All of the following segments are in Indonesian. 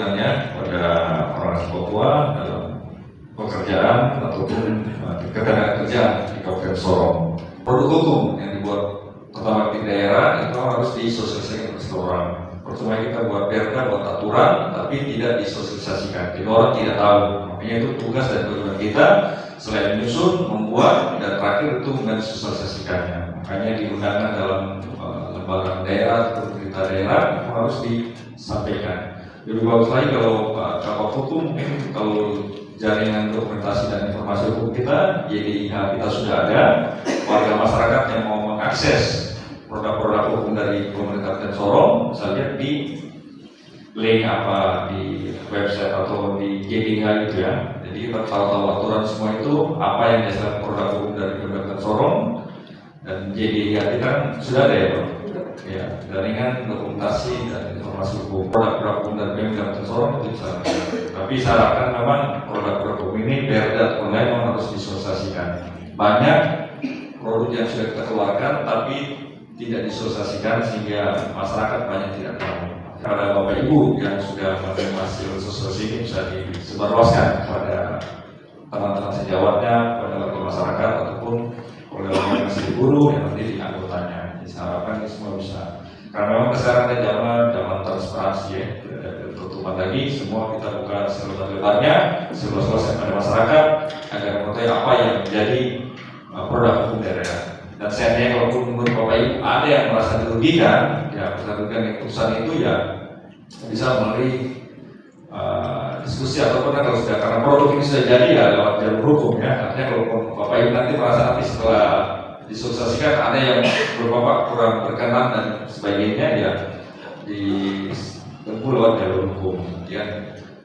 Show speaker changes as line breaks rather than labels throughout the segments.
jaminan pada orang asli Papua dalam pekerjaan ataupun ketenagakerjaan di Kabupaten Sorong. Produk hukum yang dibuat pertama di daerah itu harus disosialisasikan ke seluruh orang. Pertama kita buat perda, buat aturan, tapi tidak disosialisasikan. Jadi orang tidak tahu. Makanya itu tugas dan kewajiban kita selain menyusun, membuat, dan terakhir itu mensosialisasikannya. Makanya diundangkan dalam lembaga daerah atau pemerintah daerah itu harus disampaikan. Lebih bagus lagi kalau Kabak Hukum mungkin kalau jaringan dokumentasi dan informasi hukum kita, JDIH kita sudah ada. Warga masyarakat yang mau mengakses produk-produk hukum dari pemerintah Kabupaten Sorong bisa lihat di link apa di website atau di JDIH itu ya. Jadi kita tahu aturan semua itu apa yang dasar produk hukum dari pemerintah Kabupaten Sorong, dan JDIH kita kan sudah ada ya Pak? Ya, jaringan dokumentasi dan informasi hukum produk-produk hukum dari Kabupaten Sorong itu bisa. Tapi syaratkan memang produk-produk hukum ini perda online memang harus disosialisasikan. Banyak produk yang sudah kita keluarkan tapi tidak disosialisasikan sehingga masyarakat banyak tidak tahu. Pada Bapak Ibu yang sudah menerima hasil sosialisasi ini bisa disebarluaskan kepada teman-teman sejawatnya, kepada warga masyarakat ataupun oleh organisasi buruh yang nanti di anggotanya. Diharapkan ini semua bisa. Karena memang sekarang zaman transparansi ya, tertutupan lagi, semua kita buka selebar-lebarnya, seluas-luasnya pada masyarakat agar mengetahui apa yang menjadi produk hukum daerah. Dan saya kalau menurut Bapak Ibu ada yang merasa dirugikan, ya berdasarkan keputusan itu ya bisa melalui diskusi ataupun kalau sudah karena produk ini sudah jadi ya lewat jalur hukum ya. Artinya kalau Bapak Ibu nanti merasa nanti setelah disosialisasikan ada yang Bapak kurang berkenan dan sebagainya ya ditempuh lewat jalur hukum. Ya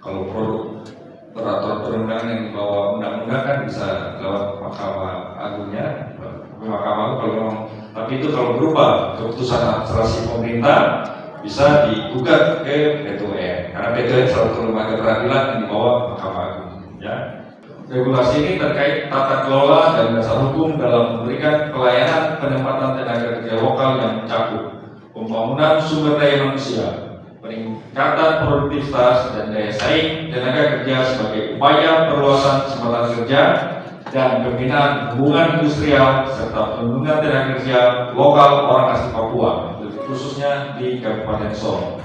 kalau produk peraturan perundangan yang dibawa undang-undang kan bisa lewat Mahkamah Agungnya. Mahkamah kalau memang, tapi itu kalau berupa keputusan administrasi pemerintah bisa digugat ke PT-UN karena PT-UN salah satu lembaga peradilan yang dibawa Mahkamah Agung. Ya. Regulasi ini terkait tata kelola dan dasar hukum dalam memberikan pelayanan penempatan tenaga kerja lokal yang mencakup pembangunan sumber daya manusia, peningkatan produktivitas dan daya saing tenaga kerja sebagai upaya perluasan kesempatan kerja dan pembinaan hubungan industrial serta perlindungan tenaga kerja lokal orang asli Papua, khususnya di Kabupaten Sorong.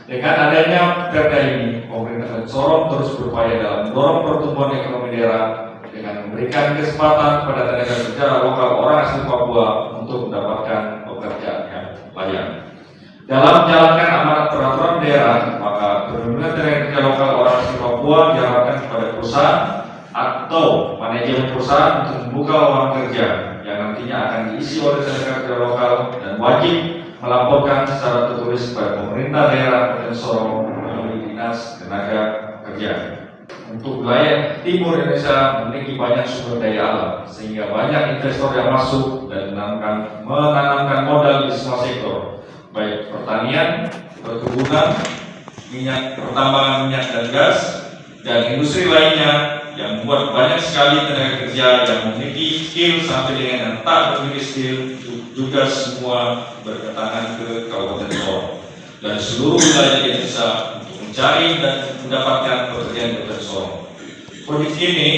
Dengan adanya perda ini, pemerintah Kabupaten Sorong terus berupaya dalam mendorong pertumbuhan ekonomi daerah dengan memberikan kesempatan kepada tenaga kerja lokal orang asli Papua untuk mendapatkan pekerjaan yang layak. Dalam menjalankan amanat peraturan daerah, maka perlindungan tenaga kerja lokal orang asli Papua diharapkan kepada perusahaan atau manajemen perusahaan untuk membuka lowongan kerja yang nantinya akan diisi oleh tenaga kerja lokal dan wajib melaporkan secara tertulis kepada pemerintah daerah Kabupaten Sorong melalui Dinas Tenaga Kerja. Untuk wilayah Timur Indonesia memiliki banyak sumber daya alam sehingga banyak investor yang masuk dan menanamkan modal di semua sektor, baik pertanian, perkebunan, minyak, pertambangan minyak dan gas, dan industri lainnya yang membuat banyak sekali tenaga kerja yang memiliki skill sampai dengan yang tak memiliki skill juga semua berdatangan ke Kabupaten Sorong dan seluruh wilayah Indonesia untuk mencari dan mendapatkan pekerjaan di Kabupaten Sorong. Proyek ini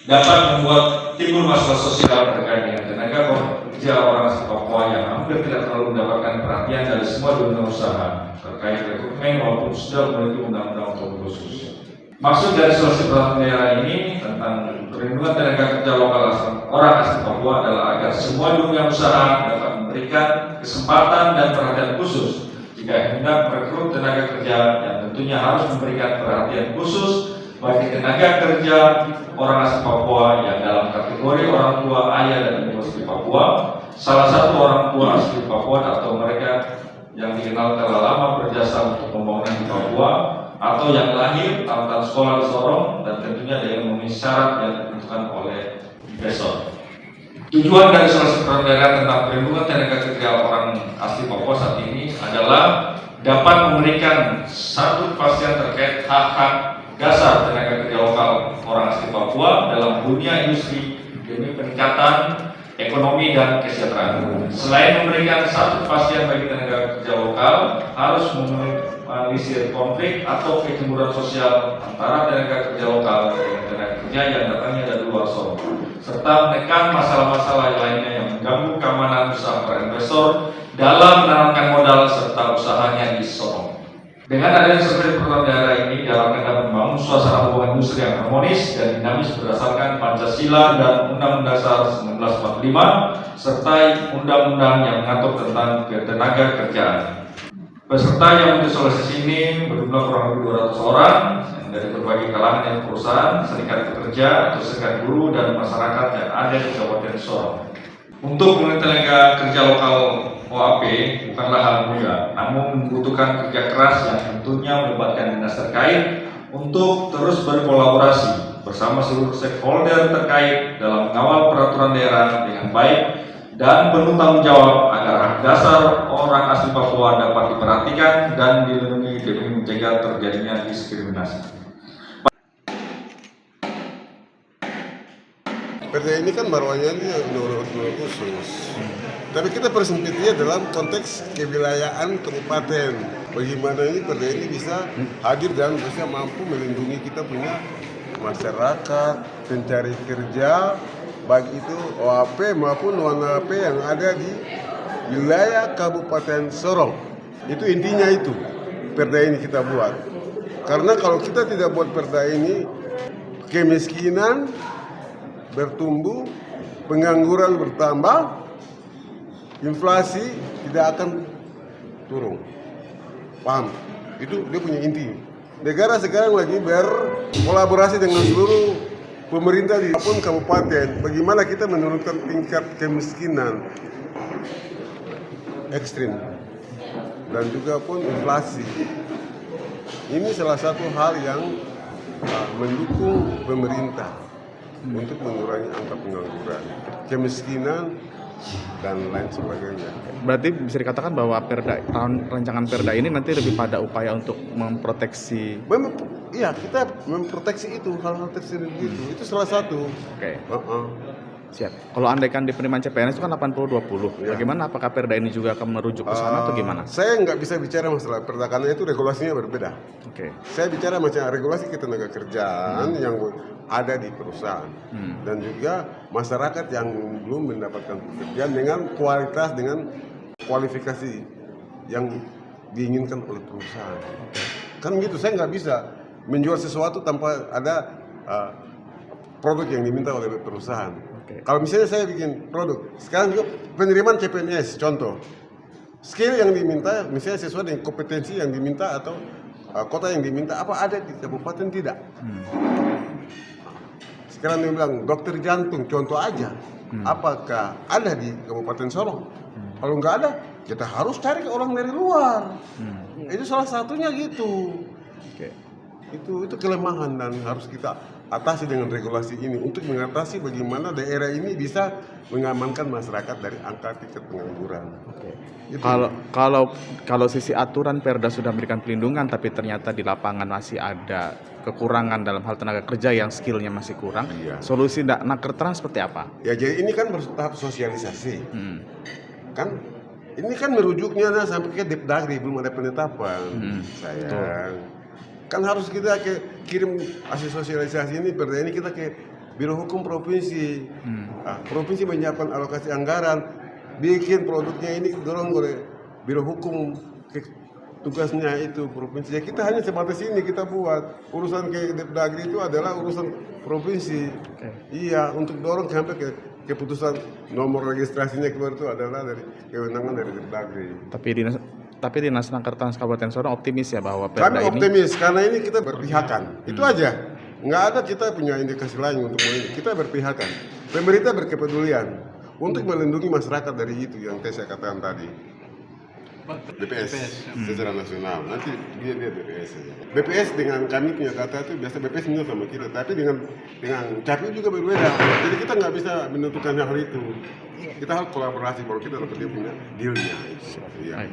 dapat membuat timbul masalah sosial terkait dengan tenaga kerja orang asli Papua yang hampir tidak terlalu mendapatkan perhatian dari semua dunia usaha terkait rekrutmen walaupun sudah memiliki undang-undang otonomi khusus. Maksud dari solusi peraturan daerah ini tentang perlindungan tenaga kerja lokal orang asli Papua adalah agar semua dunia usaha dapat memberikan kesempatan dan perhatian khusus jika hendak merekrut tenaga kerja yang tentunya harus memberikan perhatian khusus bagi tenaga kerja orang asli Papua yang dalam kategori orang tua ayah dan ibu asli Papua, salah satu orang tua asli Papua atau mereka yang dikenal telah lama berjasa untuk pembangunan di Papua, atau yang lahir tamat sekolah di Sorong dan tentunya dengan memenuhi syarat yang ditentukan oleh investor. Tujuan dari solusi peraturan daerah tentang perlindungan tenaga kerja orang asli Papua saat ini adalah dapat memberikan satu kepastian terkait hak-hak dasar tenaga kerja lokal orang asli Papua dalam dunia industri demi peningkatan ekonomi dan kesejahteraan. Selain memberikan satu kepastian bagi tenaga kerja lokal, harus meminimalisir konflik atau kecemburuan sosial antara tenaga kerja lokal dengan tenaga kerja yang datangnya dari luar Sorong, serta menekan masalah-masalah lainnya yang mengganggu keamanan usaha para investor dalam menanamkan modal serta usahanya di Sorong. Dengan adanya survei program daerah ini dalam rangka membangun suasana hubungan industri yang harmonis dan dinamis berdasarkan Pancasila dan Undang-Undang Dasar 1945 serta undang-undang yang mengatur tentang ketenaga kerjaan. Peserta yang mengikuti solusi ini berjumlah kurang lebih 200 orang yang dari berbagai kalangan yang perusahaan, serikat pekerja, atau serikat buruh dan masyarakat yang ada di Kabupaten Sorong. Untuk tenaga kerja lokal OAP bukanlah hal mudah, namun membutuhkan kerja keras yang tentunya melibatkan dinas terkait untuk terus berkolaborasi bersama seluruh stakeholder terkait dalam mengawal peraturan daerah dengan baik dan penuh tanggung jawab agar hak dasar orang asli Papua dapat diperhatikan dan dilindungi demi mencegah terjadinya diskriminasi.
Perda ini kan baruannya menurut khusus. Tapi kita persempitnya dalam konteks kewilayaan kabupaten. Bagaimana ini perda ini bisa hadir dan bisa mampu melindungi kita punya masyarakat, pencari kerja, baik itu OAP maupun non-OAP yang ada di wilayah Kabupaten Sorong. Itu intinya itu, perda ini kita buat. Karena kalau kita tidak buat perda ini, kemiskinan bertumbuh, pengangguran bertambah, inflasi tidak akan turun. Paham? Itu dia punya inti. Negara sekarang lagi berkolaborasi dengan seluruh pemerintah di maupun kabupaten. Bagaimana kita menurunkan tingkat kemiskinan ekstrim dan juga pun inflasi. Ini salah satu hal yang mendukung pemerintah untuk mengurangi angka pengangguran, kemiskinan, dan lain sebagainya.
Berarti bisa dikatakan bahwa rancangan perda ini nanti lebih pada upaya untuk memproteksi.
Iya, kita memproteksi itu, hal-hal tersebut itu salah satu.
Oke. Siap. Kalau andaikan di penerimaan CPNS itu kan 80-20.
Ya.
Bagaimana? Apakah perda ini juga akan merujuk ke sana atau gimana?
Saya nggak bisa bicara masalah perda karena itu regulasinya berbeda.
Oke.
Saya bicara macam regulasi ketenaga kerjaan yang ada di perusahaan dan juga masyarakat yang belum mendapatkan pekerjaan dengan kualitas, dengan kualifikasi yang diinginkan oleh perusahaan. Kan gitu, saya nggak bisa menjual sesuatu tanpa ada produk yang diminta oleh perusahaan. Kalau misalnya saya bikin produk, sekarang juga penerimaan CPNS, contoh, skill yang diminta, misalnya sesuai dengan kompetensi yang diminta atau kota yang diminta, apa ada di kabupaten tidak? Sekarang dia bilang dokter jantung, contoh aja, apakah ada di Kabupaten Sorong? Kalau nggak ada, kita harus cari orang dari luar. Itu salah satunya gitu. Itu kelemahan dan harus kita atasi dengan regulasi ini untuk mengatasi bagaimana daerah ini bisa mengamankan masyarakat dari angka tingkat pengangguran.
Kalau sisi aturan perda sudah memberikan pelindungan, tapi ternyata di lapangan masih ada kekurangan dalam hal tenaga kerja yang skillnya masih kurang.
Iya.
Solusi nakertrans seperti apa?
Ya jadi ini kan tahap sosialisasi. Kan ini kan merujuknya sampai ke Depdagri belum ada penetapan. Sayang. Kan harus kita kirim hasil sosialisasi ini, perda ini kita ke Biro Hukum Provinsi. Provinsi menyiapkan alokasi anggaran, bikin produknya ini dorong oleh Biro Hukum, tugasnya itu provinsi. Ya kita hanya sebatas ini kita buat. Urusan ke Depdagri itu adalah urusan provinsi. Iya, untuk dorong sampai ke keputusan nomor registrasinya keluar itu adalah dari kewenangan dari Depdagri.
Tapi Dinas Nakertrans Kabupaten Sorong optimis ya bahwa perda
Kami optimis karena ini kita berpihakan. Itu aja. Nggak ada kita punya indikasi lain untuk ini. Kita berpihakan. Pemerintah berkepedulian untuk melindungi masyarakat dari itu yang saya katakan tadi. BPS secara nasional. Nanti dia BPS saja. BPS dengan kami punya data itu biasa BPS minta sama kita, tapi dengan CAPI juga berbeda. Jadi kita nggak bisa menentukan hal itu. Kita harus kolaborasi baru kita dapat dia punya dealnya. Iya.